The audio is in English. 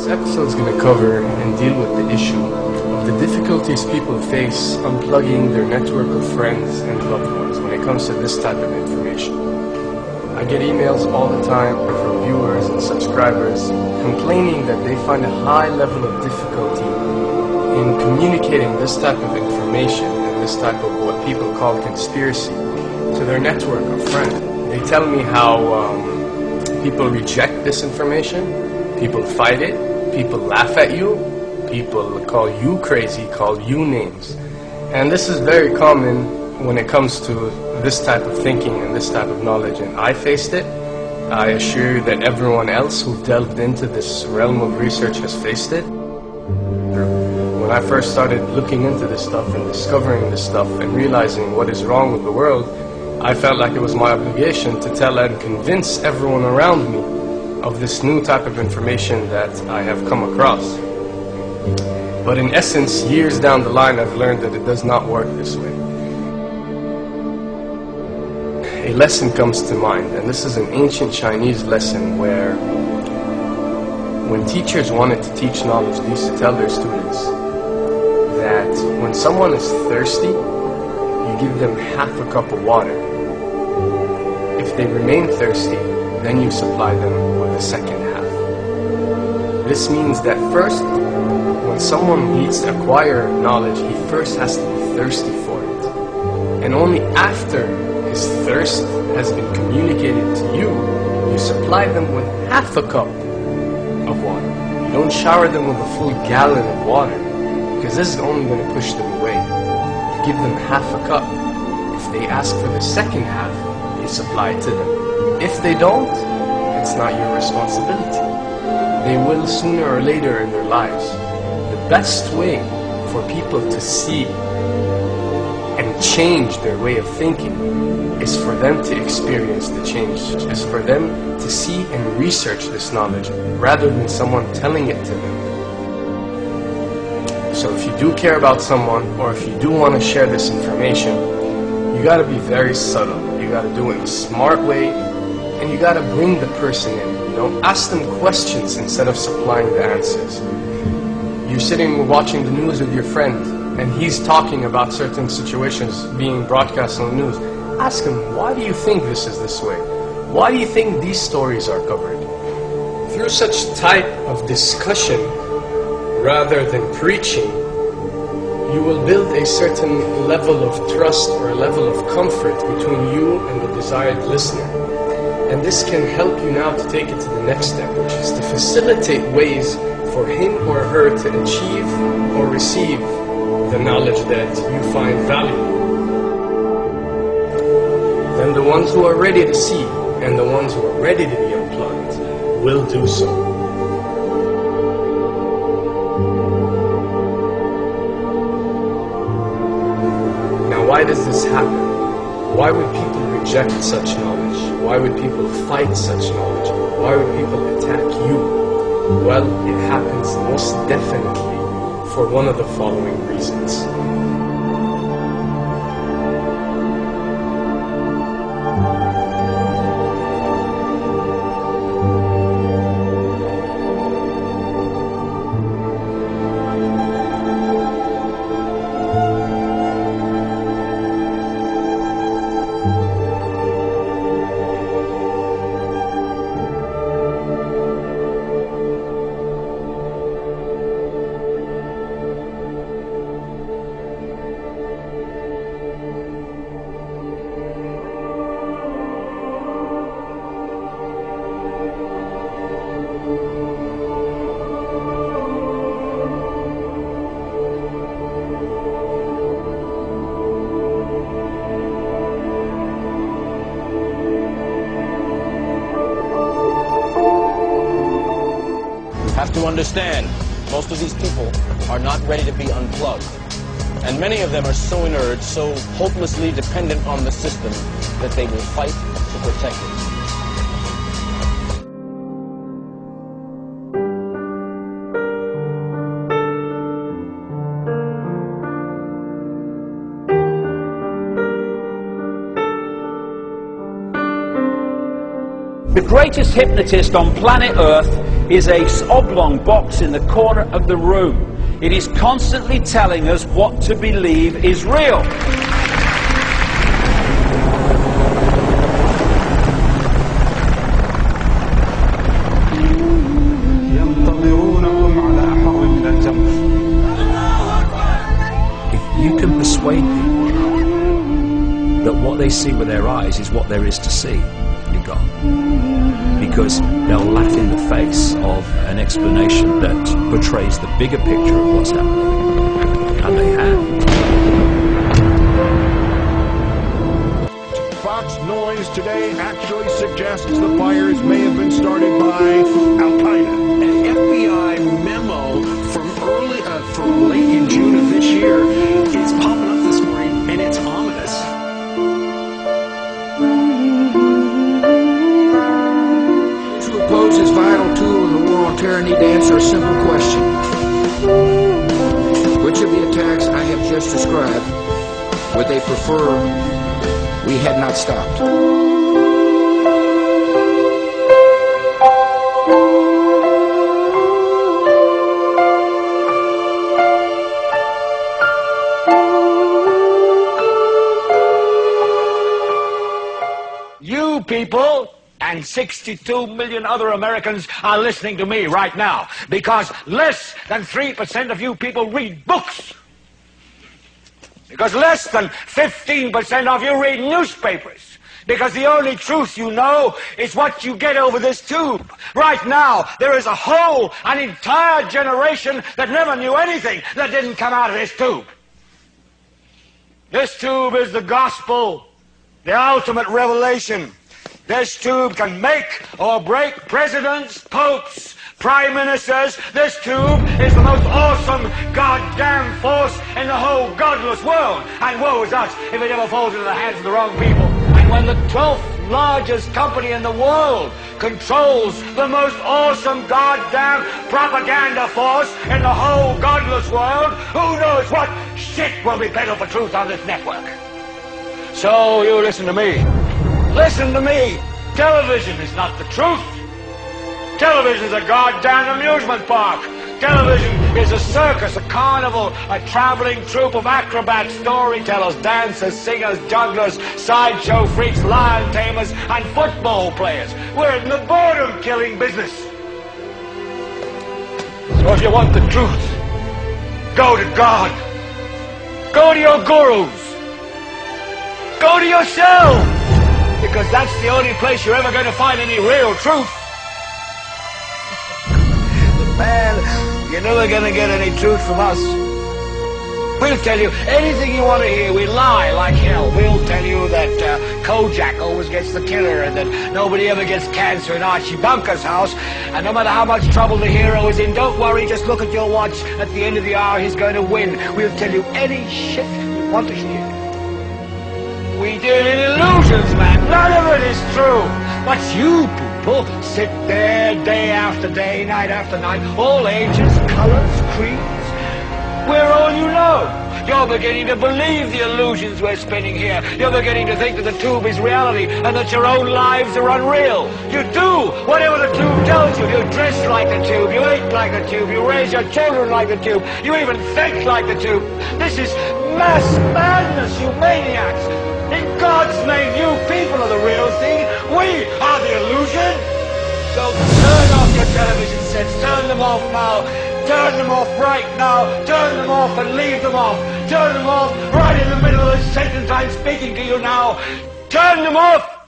This episode is going to cover and deal with the issue of the difficulties people face unplugging their network of friends and loved ones when it comes to this type of information. I get emails all the time from viewers and subscribers complaining that they find a high level of difficulty in communicating this type of information and this type of what people call conspiracy to their network of friends. They tell me how people reject this information. People fight it, people laugh at you, people call you crazy, call you names. And this is very common when it comes to this type of thinking and this type of knowledge, and I faced it. I assure you that everyone else who delved into this realm of research has faced it. When I first started looking into this stuff and discovering this stuff and realizing what is wrong with the world, I felt like it was my obligation to tell and convince everyone around me of this new type of information that I have come across. But in essence, years down the line, I've learned that it does not work this way. A lesson comes to mind, and this is an ancient Chinese lesson where when teachers wanted to teach knowledge, they used to tell their students that when someone is thirsty, you give them half a cup of water. If they remain thirsty, then you supply them with the second half. This means that first, when someone needs to acquire knowledge, he first has to be thirsty for it. And only after his thirst has been communicated to you, you supply them with half a cup of water. You don't shower them with a full gallon of water, because this is only going to push them away. You give them half a cup. If they ask for the second half, you supply it to them. If they don't, it's not your responsibility. They will sooner or later in their lives. The best way for people to see and change their way of thinking is for them to experience the change, is for them to see and research this knowledge rather than someone telling it to them. So if you do care about someone, or if you do want to share this information, you got to be very subtle. You got to do it in a smart way, and you got to bring the person in. Ask them questions instead of supplying the answers. You're sitting watching the news with your friend, and he's talking about certain situations being broadcast on the news. Ask him, why do you think this is this way? Why do you think these stories are covered? Through such type of discussion, rather than preaching, you will build a certain level of trust or a level of comfort between you and the desired listener. And this can help you now to take it to the next step, which is to facilitate ways for him or her to achieve or receive the knowledge that you find valuable. Then the ones who are ready to see and the ones who are ready to be unplugged will do so. Now, why does this happen? Why would people reject such knowledge? Why would people fight such knowledge? Why would people attack you? Well, it happens most definitely for one of the following reasons. Have to understand, most of these people are not ready to be unplugged. And many of them are so inert, so hopelessly dependent on the system, that they will fight to protect it. The greatest hypnotist on planet Earth is a oblong box in the corner of the room. It is constantly telling us what to believe is real. If you can persuade people that what they see with their eyes is what there is to see, you're gone. Because they'll laugh in the face of an explanation that portrays the bigger picture of what's happening. And they have. Fox noise today actually suggests the fires may have been started by Al-Qaeda. An FBI memo from late in June of this year is popping up this morning, and it's ominous. Those who oppose this vital tool in the war on terror need to answer a simple question. Which of the attacks I have just described would they prefer we had not stopped? You people and 62 million other Americans are listening to me right now because less than 3% of you people read books. Because less than 15% of you read newspapers. Because the only truth you know is what you get over this tube. Right now, there is an entire generation that never knew anything that didn't come out of this tube. This tube is the gospel, the ultimate revelation. This tube can make or break presidents, popes, prime ministers. This tube is the most awesome goddamn force in the whole godless world. And woe is us if it ever falls into the hands of the wrong people. And when the 12th largest company in the world controls the most awesome goddamn propaganda force in the whole godless world, who knows what shit will be peddled for truth on this network. So you listen to me. Listen to me. Television is not the truth. Television is a goddamn amusement park. Television is a circus, a carnival, a traveling troupe of acrobats, storytellers, dancers, singers, jugglers, sideshow freaks, lion tamers, and football players. We're in the boredom-killing business. So if you want the truth, go to God. Go to your gurus. Go to yourself. Because that's the only place you're ever going to find any real truth. Man, you're never going to get any truth from us. We'll tell you anything you want to hear. We lie like hell. We'll tell you that Kojak always gets the killer and that nobody ever gets cancer in Archie Bunker's house. And no matter how much trouble the hero is in, don't worry, just look at your watch. At the end of the hour, he's going to win. We'll tell you any shit you want to hear. We deal in illusions, man. None of it is true. But you people sit there day after day, night after night, all ages, colors, creeds. We're all you know. You're beginning to believe the illusions we're spinning here. You're beginning to think that the tube is reality and that your own lives are unreal. You do whatever the tube tells you. You dress like the tube. You eat like the tube. You raise your children like the tube. You even think like the tube. This is mass madness, you maniacs. In God's name, you people are the real thing. We are the illusion. So turn off your television sets. Turn them off now. Turn them off right now. Turn them off and leave them off. Turn them off right in the middle of the sentence I'm speaking to you now. Turn them off.